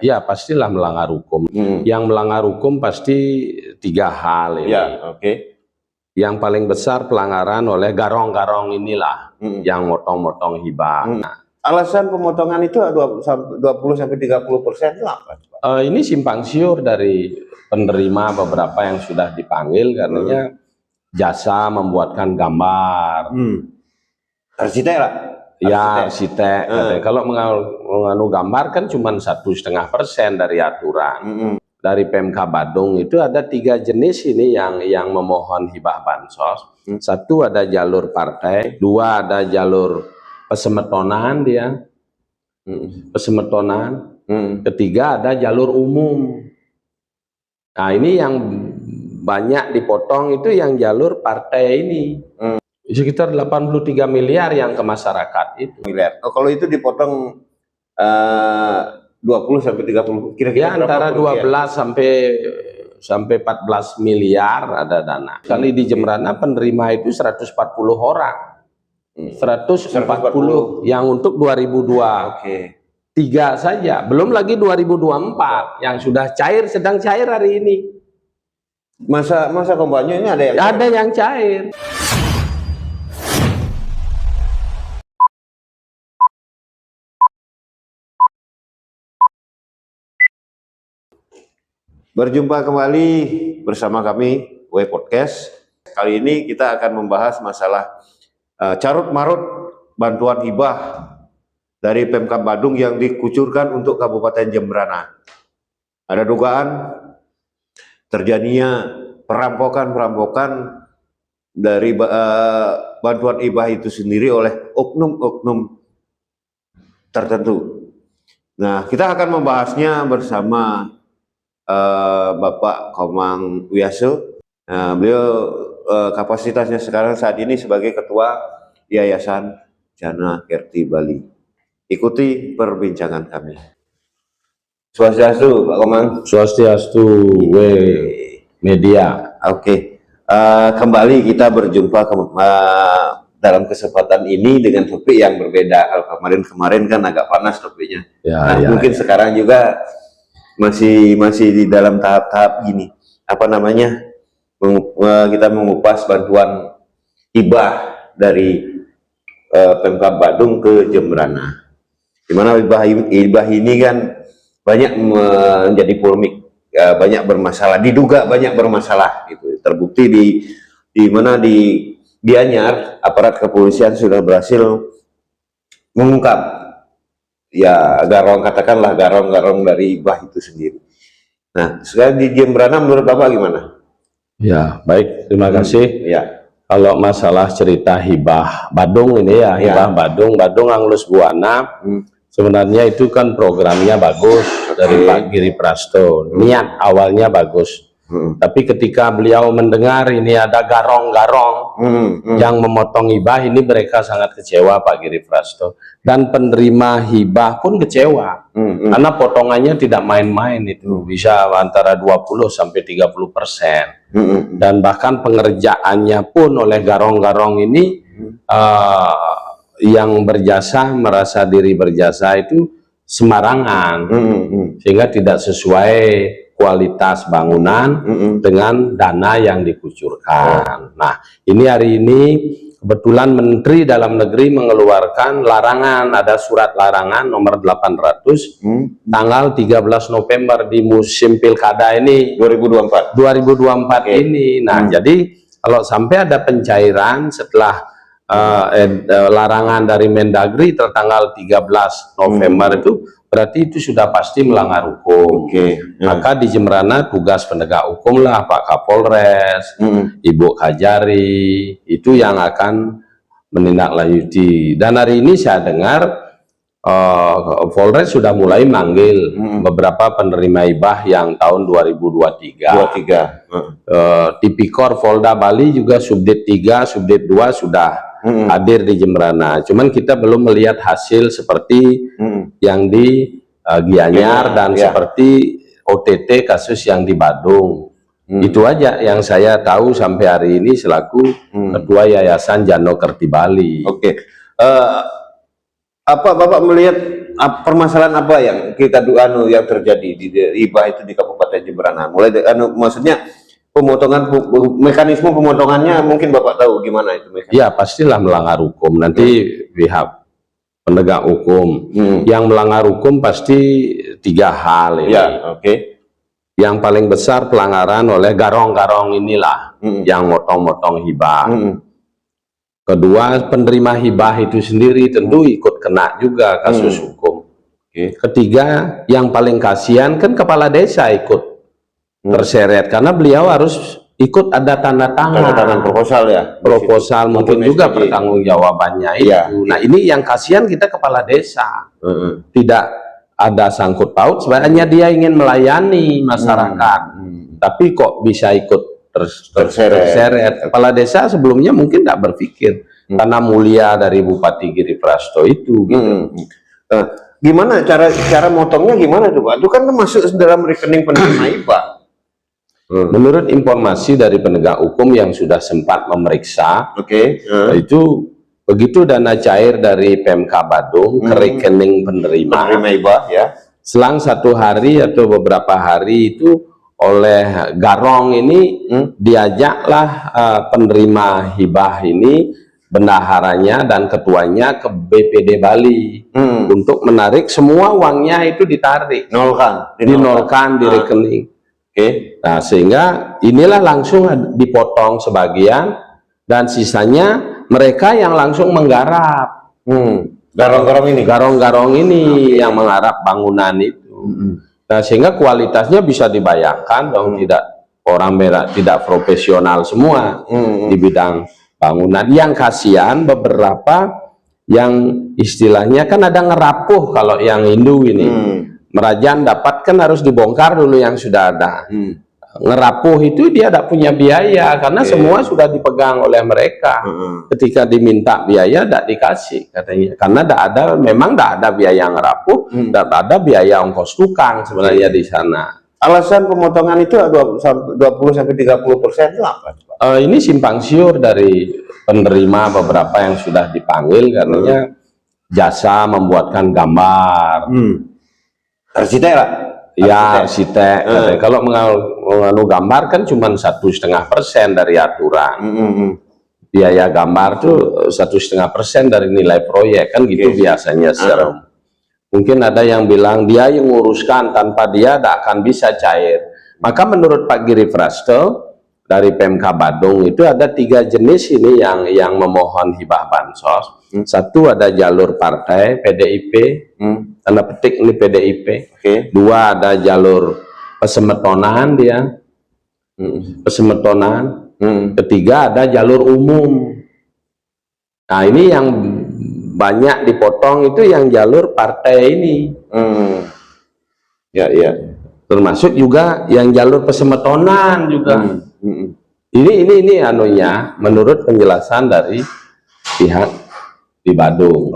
Ya pastilah melanggar hukum. Yang melanggar hukum pasti 3 hal ini. Ya, oke. Yang paling besar pelanggaran oleh garong-garong inilah yang motong-motong hibah. Nah, alasan pemotongan itu 20-30% itu apa? Ini simpang siur dari penerima beberapa yang sudah dipanggil karenanya jasa membuatkan gambar. Arsitek lah. Ya arsitek. Kalau menganu gambar kan cuma 1,5% dari aturan. Dari PMK Badung itu ada 3 jenis ini yang memohon hibah bansos. 1 ada jalur partai, 2 ada jalur pesemetonan dia, pesemetonan. 3 ada jalur umum. Nah ini yang banyak dipotong itu yang jalur partai ini. Sekitar 83 miliar yang ke masyarakat itu. Oh, kalau itu dipotong 20-30 kira-kira ya antara 12 sampai 14 miliar ada dana. Kali di Jembrana penerima itu 140 orang. 140 yang untuk 2023 saja, belum lagi 2024 yang sudah cair, sedang cair hari ini. Masa kampanye ini ada yang cair. Berjumpa kembali bersama kami W Podcast. Kali ini kita akan membahas masalah carut marut bantuan hibah dari Pemkab Badung yang dikucurkan untuk Kabupaten Jembrana. Ada dugaan terjadinya perampokan dari bantuan hibah itu sendiri oleh oknum-oknum tertentu. Nah, kita akan membahasnya bersama Bapak Komang Wiyaso. Beliau kapasitasnya sekarang saat ini sebagai Ketua Yayasan Jana Kerti Bali. Ikuti perbincangan kami. Swastiastu Pak Komang. Swastiastu media. Oke. Kembali kita berjumpa dalam kesempatan ini dengan topik yang berbeda. Kalau kemarin kan agak panas topiknya. Mungkin sekarang juga masih di dalam tahap-tahap gini, apa namanya, kita mengupas bantuan hibah dari Pemkab Badung ke Jembrana. Dimana hibah ini kan banyak menjadi polemik, banyak bermasalah, diduga banyak bermasalah gitu. Terbukti di mana di Gianyar aparat kepolisian sudah berhasil mengungkap katakanlah garong dari hibah itu sendiri. Nah, sekarang di Jembrana menurut Bapak gimana? Ya, baik, terima kasih. Ya. Kalau masalah cerita hibah Badung ini hibah Badung Anglus Buana, sebenarnya itu kan programnya bagus dari Pak Giri Prasto. Niat awalnya bagus. Tapi ketika beliau mendengar ini ada garong-garong yang memotong hibah, ini mereka sangat kecewa Pak Giri Prasto. Dan penerima hibah pun kecewa. Karena potongannya tidak main-main itu. Bisa antara 20-30%. Dan bahkan pengerjaannya pun oleh garong-garong ini yang berjasa, merasa diri berjasa itu sembarangan. Sehingga tidak sesuai kualitas bangunan dengan dana yang dikucurkan. Nah, ini hari ini kebetulan Menteri Dalam Negeri mengeluarkan larangan, ada surat larangan nomor 800 tanggal 13 November di musim pilkada ini 2024 ini. Nah, jadi kalau sampai ada pencairan setelah larangan dari Mendagri tertanggal 13 November itu berarti itu sudah pasti melanggar hukum. Maka di Jembrana tugas penegak hukum lah Pak Kapolres, Ibu Kajari, itu yang akan menindaklanjuti. Dan hari ini saya dengar Polres sudah mulai manggil beberapa penerima hibah yang tahun 2023. Tipikor Polda Bali juga Subdit 3, Subdit 2 sudah hadir di Jembrana. Cuman kita belum melihat hasil seperti yang di Gianyar dan seperti OTT kasus yang di Badung. Itu aja yang saya tahu sampai hari ini selaku Ketua Yayasan Jana Kerti Bali. Apa Bapak melihat permasalahan apa yang kita yang terjadi di hibah itu di Kabupaten Jemberana? Mulai maksudnya pemotongan, mekanisme pemotongannya mungkin Bapak tahu gimana itu mekanisme? Ya pastilah melanggar hukum. Nanti pihak penegak hukum yang melanggar hukum pasti 3 hal ini. Ya, oke. Yang paling besar pelanggaran oleh garong-garong inilah yang motong-motong hibah. Kedua, penerima hibah itu sendiri tentu ikut kena juga kasus hukum. Ketiga, yang paling kasihan kan kepala desa ikut terseret karena beliau harus ikut ada tanda tangan proposal ya. Proposal mungkin juga pertanggungjawabannya itu. Nah, ini yang kasihan kita kepala desa. Tidak ada sangkut paut, sebenarnya dia ingin melayani masyarakat. Tapi kok bisa ikut terseret. Kepala desa sebelumnya mungkin tidak berpikir karena mulia dari Bupati Giri Prasto itu. Gimana cara motongnya gimana tuh Pak? Itu kan masuk dalam rekening penerima hibah. Menurut informasi dari penegak hukum yang sudah sempat memeriksa, itu begitu dana cair dari PMK Badung ke rekening penerima hibah ya. Selang 1 hari atau beberapa hari itu oleh garong ini diajaklah penerima hibah ini, bendaharanya dan ketuanya ke BPD Bali untuk menarik semua uangnya itu ditarik, dinolkan di rekening. Nah sehingga inilah langsung dipotong sebagian dan sisanya mereka yang langsung menggarap. Garong-garong ini yang menggarap bangunan itu. Nah sehingga kualitasnya bisa dibayangkan dong, tidak profesional semua di bidang bangunan. Yang kasihan beberapa yang istilahnya kan ada ngerapuh, kalau yang Hindu ini Merajaan dapat kan harus dibongkar dulu yang sudah ada. Ngerapuh itu dia tidak punya biaya karena semua sudah dipegang oleh mereka. Ketika diminta biaya tidak dikasih katanya, karena memang tidak ada biaya ngerapuh, tidak ada biaya ongkos tukang sebenarnya di sana. Alasan pemotongan itu 20-30% itu apa? Ini simpang siur dari penerima beberapa yang sudah dipanggil karenanya jasa membuatkan gambar. Arsitek lah? Ya arsitek. Kalau menganu gambar kan cuma 1,5% dari aturan. Biaya gambar tuh 1,5% dari nilai proyek kan gitu biasanya serem. Mungkin ada yang bilang dia yang nguruskan, tanpa dia tidak akan bisa cair. Maka menurut Pak Giri Prasto dari PMK Badung itu ada 3 jenis ini yang memohon hibah bansos. Satu ada jalur partai PDIP, tanda petik ini PDIP. 2 ada jalur pesemetonan dia, pesemetonan. Ketiga ada jalur umum. Nah ini yang banyak dipotong itu yang jalur partai ini. Termasuk juga yang jalur pesemetonan juga. Ini anunya menurut penjelasan dari pihak di Badung.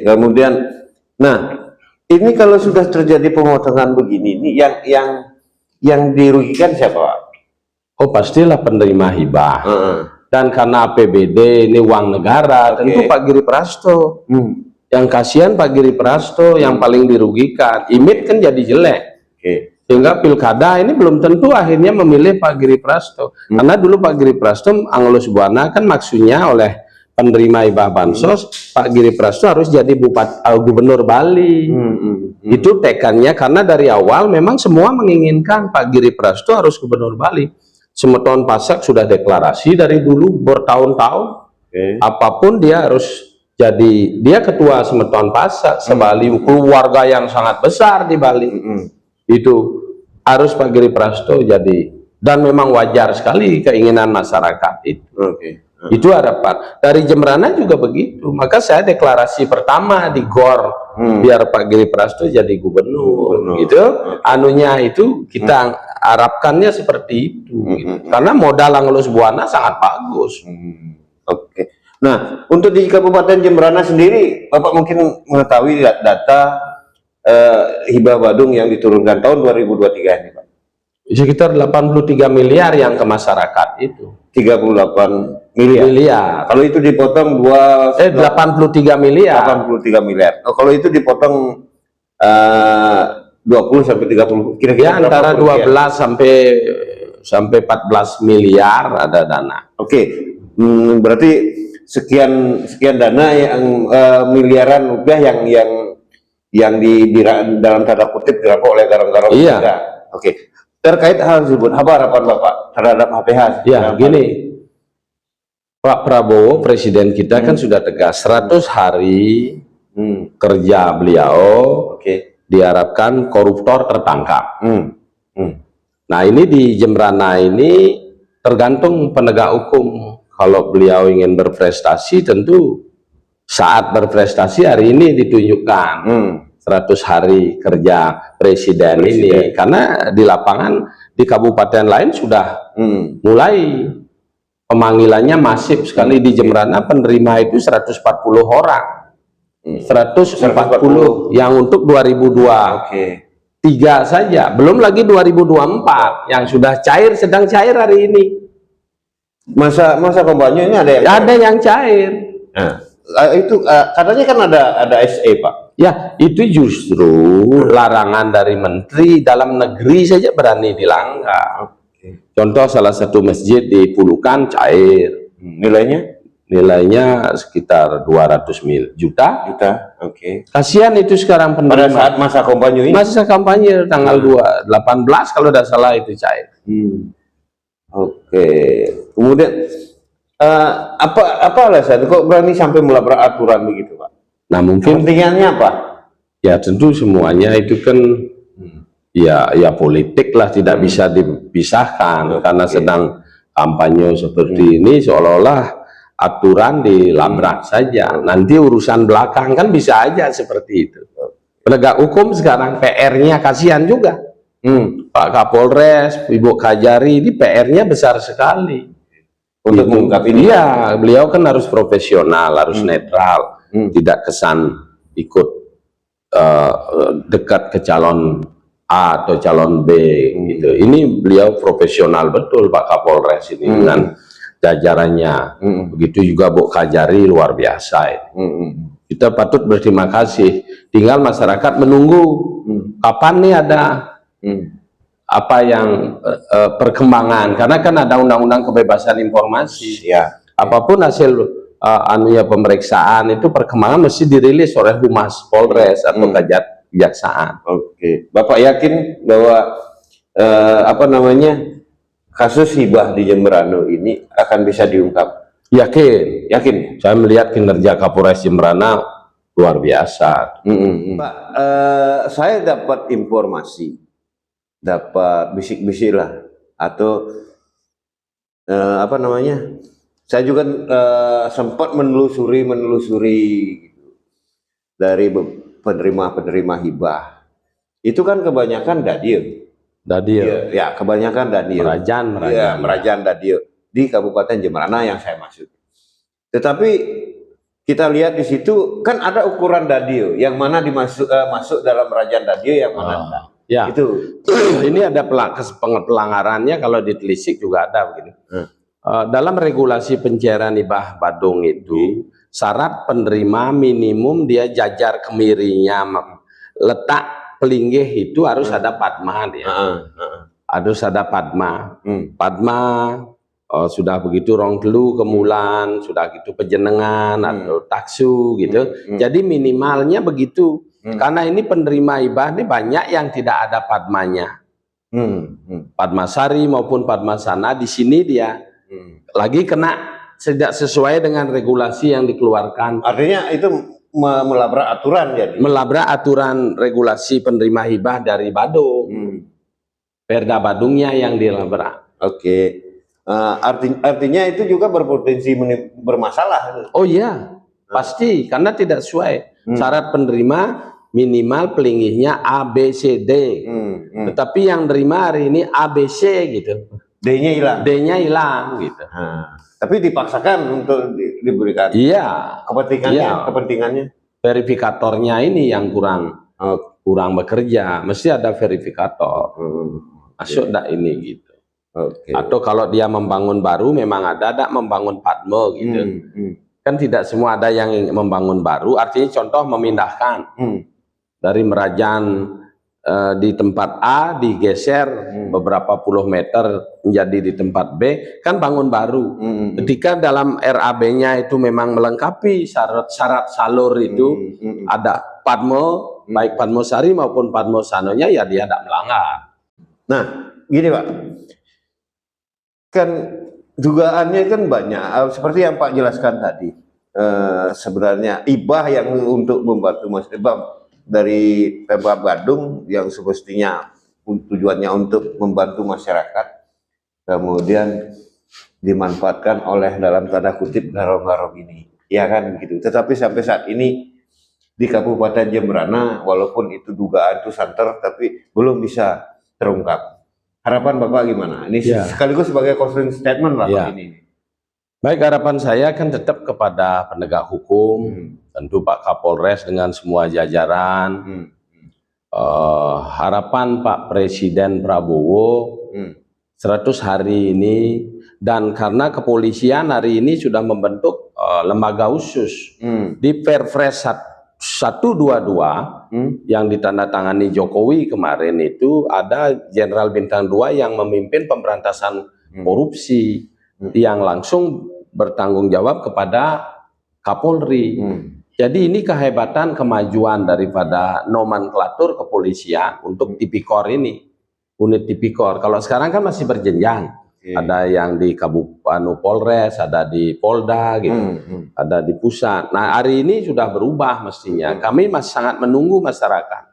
Kemudian, nah ini kalau sudah terjadi pemotongan begini, ini yang dirugikan siapa? Oh pastilah penerima hibah. Dan karena APBD ini uang negara, tentu Pak Giri Prasto. Yang kasihan Pak Giri Prasto yang paling dirugikan. Image kan jadi jelek. Sehingga pilkada ini belum tentu akhirnya memilih Pak Giri Prasto. Karena dulu Pak Giri Prasto Angelus Buana kan maksudnya oleh penerima hibah bansos, Pak Giri Prasto harus jadi gubernur Bali. Itu tekannya karena dari awal memang semua menginginkan Pak Giri Prasto harus gubernur Bali. Semeton Pasak sudah deklarasi dari dulu bertahun-tahun. Apapun dia harus jadi, dia ketua Semeton Pasak se-Bali, keluarga yang sangat besar di Bali. Itu harus Pak Giri Prasto jadi, dan memang wajar sekali keinginan masyarakat itu. Itu harapan dari Jemberana juga begitu. Maka saya deklarasi pertama di GOR biar Pak Giri Prasto jadi gubernur. Gitu anunya itu kita harapkannya seperti itu gitu. Karena modal Angelus Buana sangat bagus. Nah untuk di Kabupaten Jemberana sendiri Bapak mungkin mengetahui data hibah Badung yang diturunkan tahun 2023 ini Pak? Sekitar 83 miliar yang ke masyarakat itu. 38 miliar. Kalau itu dipotong 83 miliar. 83 miliar. Oh, kalau itu dipotong 20 sampai 30 kira-kira antara 12 sampai 14 miliar ada dana. Oke. Berarti sekian dana yang miliaran rupiah yang di dalam tanda kutip dirampok oleh garang-garang kita. Oke. Terkait hal tersebut, apa harapan Bapak terhadap HPH? Ya, gini. Pak Prabowo presiden kita kan sudah tegas 100 hari kerja beliau, diharapkan koruptor tertangkap. Nah, ini di Jembrana ini tergantung penegak hukum. Kalau beliau ingin berprestasi, tentu saat berprestasi hari ini ditunjukkan 100 hari kerja presiden ini, karena di lapangan di kabupaten lain sudah mulai pemanggilannya masif sekali. Di Jembrana penerima itu 140 orang, 140 yang untuk 2023 saja, belum lagi 2024 yang sudah cair, sedang cair hari ini. Masa kampanye ini ada yang cair. Nah, itu katanya kan ada SE Pak. Ya, itu justru larangan dari Menteri Dalam Negeri saja berani dilanggar. Contoh salah satu masjid di Pulukan cair. Nilainya sekitar 200 juta. Kasihan itu sekarang penerima. Pada saat masa kampanye ini. Masa kampanye tanggal 18 kalau tidak salah itu cair. Kemudian apa alasan kok berani sampai melabrak aturan begitu Pak? Nah, mungkin kepentingannya apa? Ya tentu semuanya itu kan ya politik lah, tidak bisa dipisahkan. Karena sedang kampanye seperti ini seolah-olah aturan dilabrak saja. Nanti urusan belakang kan bisa aja seperti itu. Penegak hukum sekarang PR-nya kasihan juga. Pak Kapolres, Ibu Kajari, ini PR-nya besar sekali untuk mengungkap ini. Iya, beliau kan harus profesional, harus netral, tidak kesan ikut dekat ke calon A atau calon B gitu. Ini beliau profesional betul Pak Kapolres ini dengan jajarannya. Begitu juga Bu Kajari, luar biasa kita patut berterima kasih. Tinggal masyarakat menunggu kapan nih ada apa yang perkembangan, karena kan ada undang-undang kebebasan informasi. Apapun hasil pemeriksaan itu perkembangan mesti dirilis oleh Humas Polres atau Kejaksaan. Bapak yakin bahwa kasus hibah di Jembrana ini akan bisa diungkap? Yakin. Saya melihat kinerja Kapolres Jembrana luar biasa. Pak, saya dapat informasi, dapat bisik-bisik lah, atau saya juga sempat menelusuri gitu, dari penerima hibah. Itu kan kebanyakan Dadil. Ya, kebanyakan Dadil. Merajaan Dadil di Kabupaten Jembrana yang saya maksud. Tetapi kita lihat di situ kan ada ukuran Dadil, yang mana masuk dalam Merajaan Dadil, yang mana enggak. Itu ini ada pelanggarannya, kalau ditelisik juga ada begini. Dalam regulasi pencairan hibah Badung itu syarat penerima minimum dia jajar kemirinya, letak pelinggih itu harus ada padma dia. Harus ada padma. Padma sudah begitu rong telu kemulan, sudah gitu pejenengan atau taksu gitu. Jadi minimalnya begitu. Karena ini penerima hibah ini banyak yang tidak ada padmanya. Padmasari maupun padmasana di sini dia lagi kena tidak sesuai dengan regulasi yang dikeluarkan. Artinya itu melabrak aturan, jadi melabrak aturan regulasi penerima hibah dari Badung. Perda Badungnya yang dilabrak. Artinya itu juga berpotensi bermasalah. Oh iya, pasti, karena tidak sesuai. Syarat penerima minimal pelinggihnya A, B, C, D. Tetapi yang terima hari ini A, B, C gitu. D-nya hilang gitu. Tapi dipaksakan untuk diberikan. Iya. Kepentingannya. Verifikatornya ini yang kurang bekerja. Mesti ada verifikator. Masuk enggak ini gitu. Atau kalau dia membangun baru memang ada membangun padmo gitu. Kan tidak semua ada yang membangun baru, artinya contoh memindahkan dari Merajan di tempat A digeser beberapa puluh meter menjadi di tempat B, kan bangun baru. Ketika dalam RAB-nya itu memang melengkapi syarat salur itu, ada padmo, baik padmo sari maupun padmo sanonya, ya dia tidak melanggar. Nah, gini Pak, kan dugaannya kan banyak, seperti yang Pak jelaskan tadi. Sebenarnya ibah yang untuk membantu Mas Ibah dari Pemkab Badung yang semestinya tujuannya untuk membantu masyarakat, kemudian dimanfaatkan oleh dalam tanda kutip garong-garong ini, ya kan begitu. Tetapi sampai saat ini di Kabupaten Jemberana, walaupun itu dugaan itu santer, tapi belum bisa terungkap. Harapan Bapak gimana? Ini sekaligus sebagai closing statement Bapak ini. Baik, harapan saya kan tetap kepada penegak hukum, tentu Pak Kapolres dengan semua jajaran. Harapan Pak Presiden Prabowo 100 hari ini, dan karena kepolisian hari ini sudah membentuk lembaga khusus di Perpres 122 yang ditandatangani Jokowi kemarin, itu ada Jenderal Bintang 2 yang memimpin pemberantasan korupsi yang langsung bertanggung jawab kepada Kapolri. Jadi ini kehebatan kemajuan daripada nomenklatur kepolisian untuk tipikor ini, unit tipikor. Kalau sekarang kan masih berjenjang, ada yang di Kabupaten Polres, ada di Polda gitu, ada di pusat. Nah hari ini sudah berubah mestinya. Kami masih sangat menunggu masyarakat.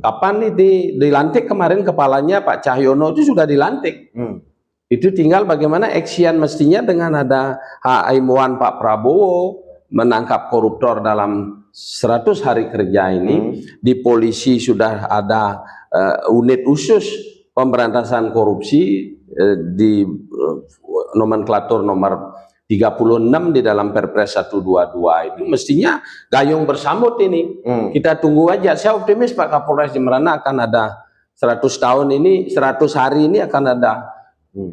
Kapan nih dilantik kemarin kepalanya Pak Cahyono itu sudah dilantik. Itu tinggal bagaimana action mestinya dengan ada himbauan Pak Prabowo menangkap koruptor dalam 100 hari kerja ini. Di polisi sudah ada unit khusus pemberantasan korupsi di nomenklatur nomor 36 di dalam Perpres 122 itu mestinya gayung bersambut ini. Kita tunggu aja. Saya optimis Pak Kapolres Jemberana akan ada 100 tahun ini, 100 hari ini akan ada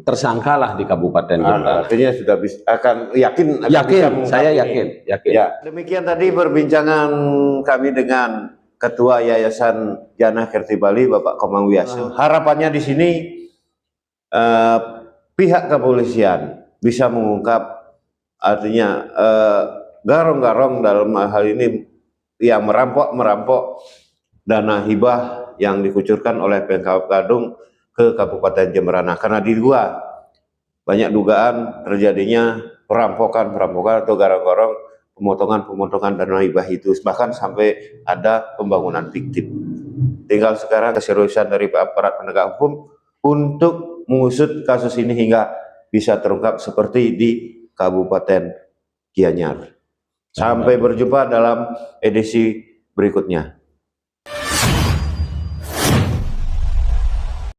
tersangka lah di Kabupaten Jemberana. Artinya sudah bisa, akan yakin saya yakin. Ya, demikian tadi perbincangan kami dengan Ketua Yayasan Jana Kerti Bali Bapak Komang Wiyaso. Harapannya di sini pihak kepolisian bisa mengungkap, artinya garong-garong dalam hal ini yang merampok dana hibah yang dikucurkan oleh Pemkab Badung ke Kabupaten Jemberana, karena diduga banyak dugaan terjadinya perampokan atau garong-garong pemotongan dana hibah itu, bahkan sampai ada pembangunan fiktif. Tinggal sekarang keseriusan dari aparat penegak hukum untuk mengusut kasus ini hingga bisa terungkap seperti di Kabupaten Gianyar. Sampai berjumpa dalam edisi berikutnya.